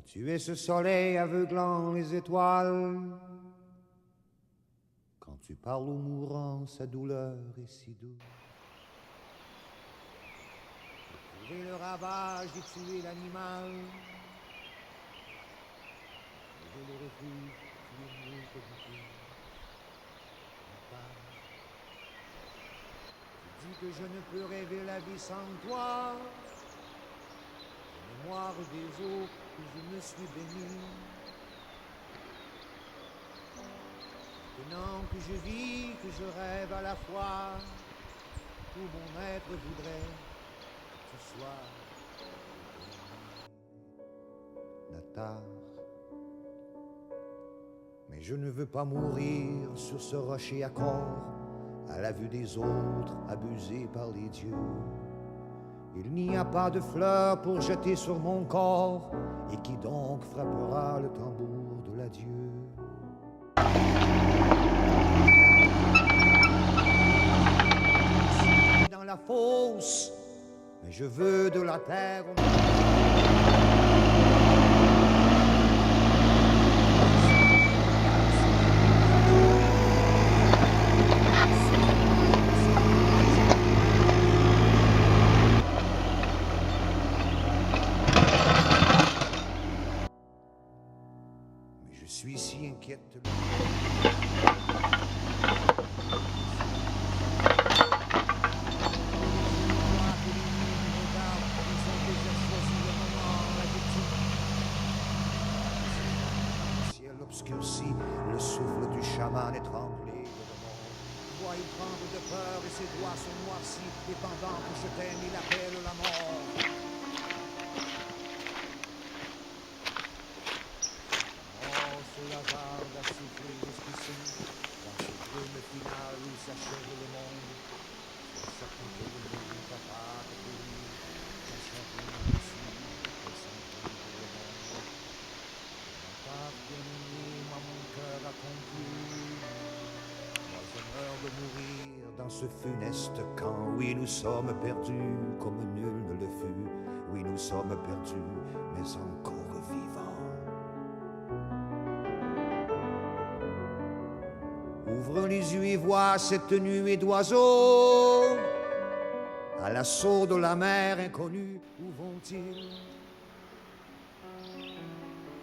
Tu es ce soleil aveuglant les étoiles. Quand tu parles aux mourants, sa douleur est si douce. Pour trouver le ravage et tuer l'animal. Trouver le refuge, tu es mieux que beaucoup. Tu dis que je ne peux rêver la vie sans toi. La mémoire des eaux que je me suis baigné. Maintenant que je vis, que je rêve à la fois, tout mon être voudrait que tu sois Natac. Mais je ne veux pas mourir sur ce rocher à corps, à la vue des autres abusés par les dieux. Il n'y a pas de fleurs pour jeter sur mon corps, et qui donc frappera le tambour de l'adieu? Dans la fosse, mais je veux de la terre. Je suis si inquiète. Ciel obscurci, le souffle du chaman étranglé. Toi, il tremble de peur et ses doigts sont noircis. Et pendant que je t'aime, il appelle la mort. Le hasard a soufflé jusqu'ici, dans ce brume final où s'achève le monde. C'est certain que le monde ne va pas te courir, ça sera ici, et sans pour le monde. Ma part bien-aimée, moi mon cœur a conclu. Moi je meurs de mourir dans ce funeste camp. Oui, nous sommes perdus comme nul ne le fut. Oui, nous sommes perdus, mais encore vivants. Ouvre les yeux et vois cette nuée d'oiseaux à l'assaut de la mer inconnue. Où vont-ils?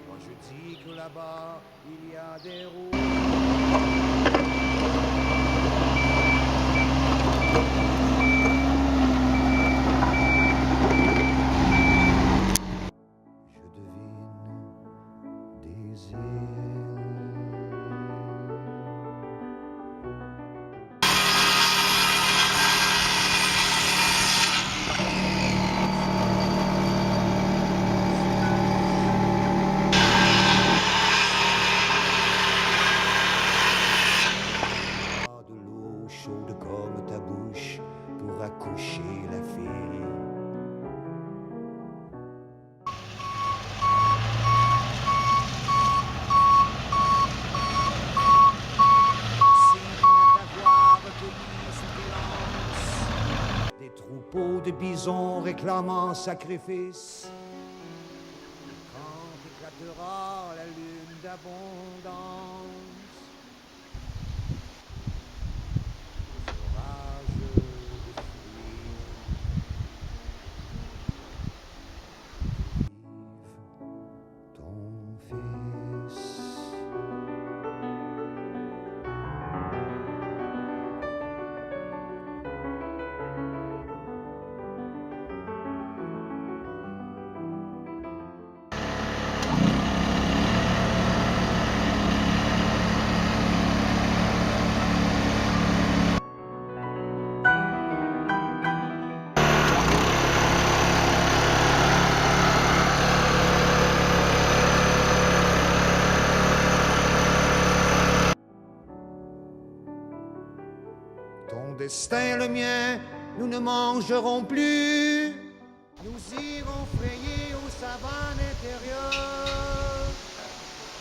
Moi je dis que là-bas il y a des roues. Je devine des îles. Accoucher la fille. Signe d'avoir recueilli sous tes lances des troupeaux de bisons réclamant sacrifice. Quand éclatera la lune d'abondance, ton destin, le mien, nous ne mangerons plus. Nous irons frayer aux savanes intérieures.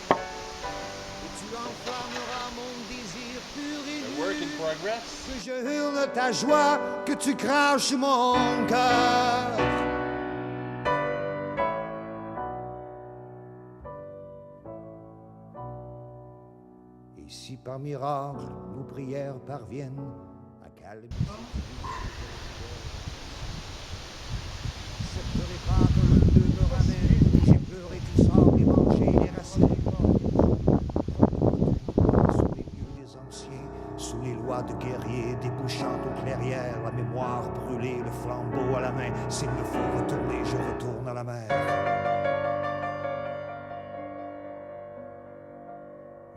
Et tu enflammeras mon désir pur et nu. Work in progress. Que je hurle ta joie, que tu craches mon cœur. par miracle nos prières parviennent à calmer. N'accepterai pas que l'un d'eux me ramène. J'ai pleuré tout sort et mangé les racines. Sous les lieux des anciens, sous les lois de guerriers, débouchant aux clairières, la mémoire brûlée, le flambeau à la main. S'il me faut retourner, je retourne à la mer.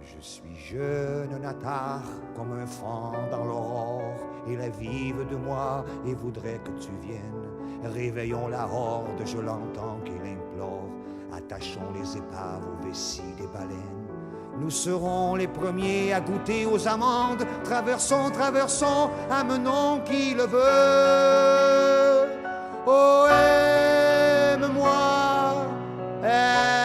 Je suis jeune Natac, comme un franc dans l'aurore, et la vive de moi et voudrait que tu viennes. Réveillons la horde, je l'entends qu'il implore. Attachons les épaves aux vessies des baleines. Nous serons les premiers à goûter aux amandes. Traversons, traversons, amenons qui le veut. Oh, aime-moi, aide-moi.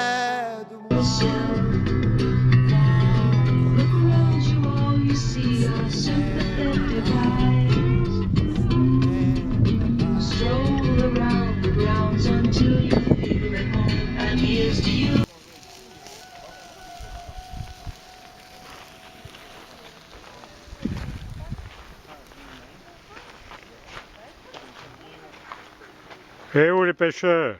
Et où les pêcheurs?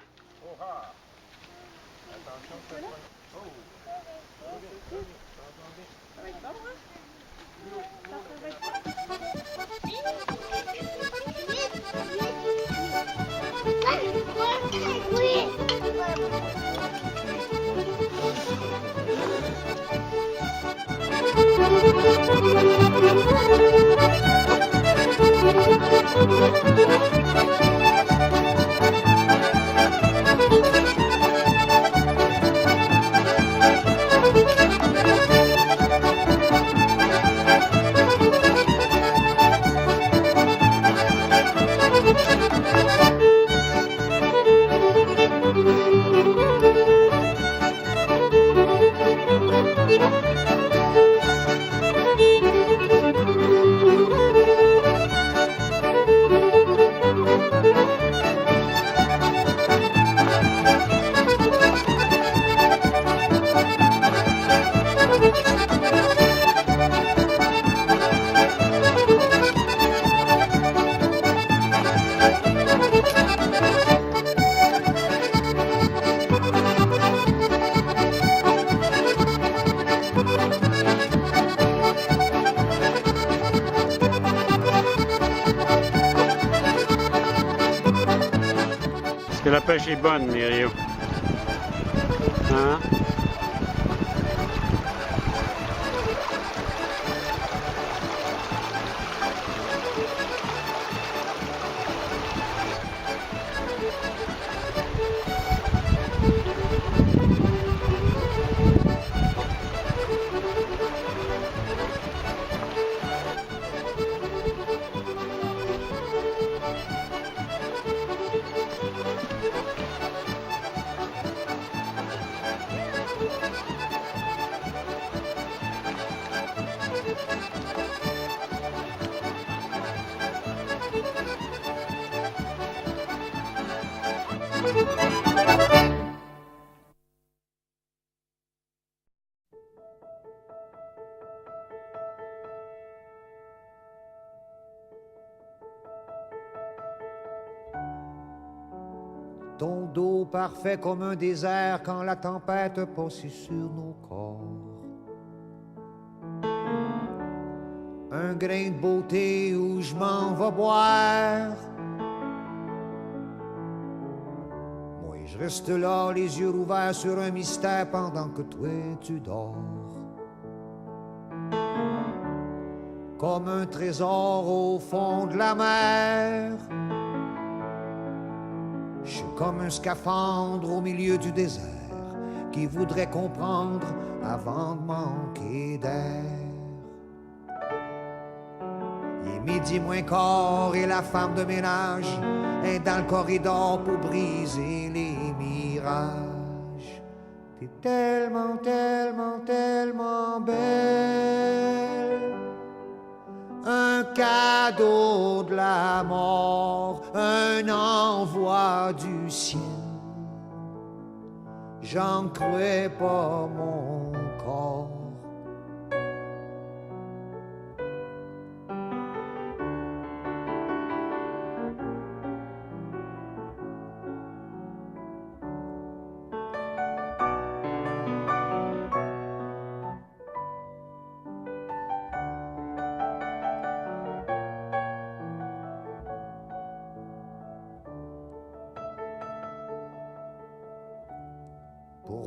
Est-ce que la pêche est bonne, Myrio? Hein? Ton dos parfait comme un désert quand la tempête passe sur nos corps. Un grain de beauté où je m'en vais boire. Moi, je reste là, les yeux ouverts sur un mystère pendant que toi, tu dors. Comme un trésor au fond de la mer. Je suis comme un scaphandre au milieu du désert qui voudrait comprendre avant de manquer d'air. Il est midi moins quart et la femme de ménage est dans le corridor pour briser les mirages. T'es tellement, tellement, tellement belle. Un cadeau de la mort, un envoi du ciel. J'en crois pas mon corps.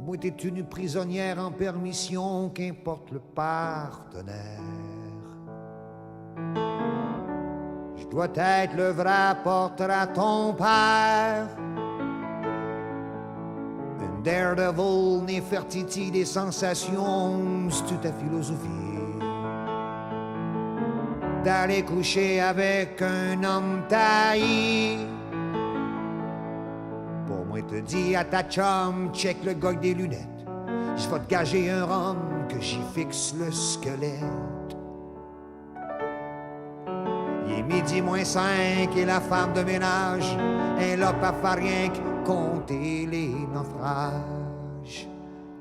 Pour moi, t'es une prisonnière en permission, qu'importe le partenaire. Je dois être le vrai porteur à ton père. Un daredevil, Néfertiti des sensations, c'est ta philosophie. D'aller coucher avec un homme taillé. Pour moi, te dis à ta chum, check le gars des lunettes. Je vais te gager un rhum que j'y fixe le squelette. Il est midi moins 5 et la femme de ménage est là pas faire rien que compter les naufrages.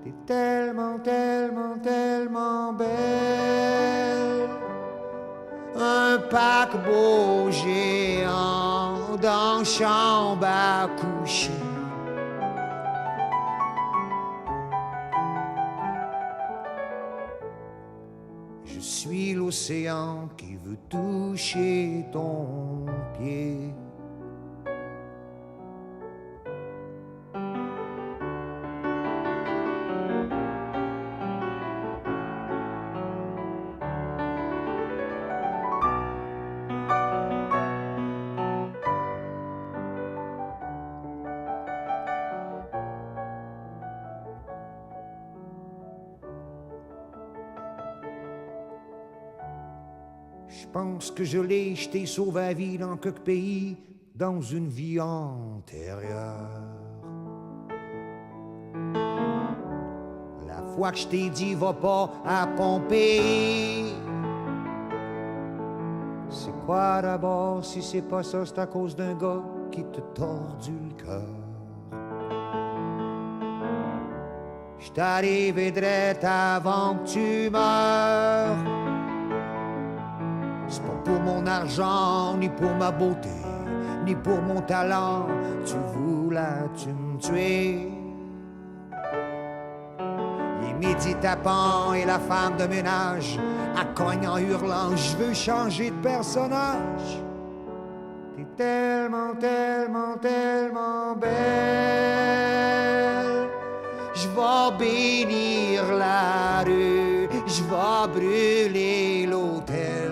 T'es tellement, tellement, tellement belle. Un paquebot géant dans chambre à coucher. Je suis l'océan qui veut toucher ton pied. Je pense que je l'ai, je t'ai sauvé la vie dans quelques pays, dans une vie antérieure. La fois que je t'ai dit va pas à pomper. C'est quoi d'abord, si c'est pas ça, c'est à cause d'un gars qui te tordu le cœur. Je t'arrive drette avant que tu meurs. C'est pas pour mon argent, ni pour ma beauté, ni pour mon talent. Tu voulais-tu me tuer? Il est midi tapant et la femme de ménage a cogne en hurlant. Je veux changer de personnage. T'es tellement, tellement, tellement belle. Je vais bénir la rue, je vais brûler l'hôtel.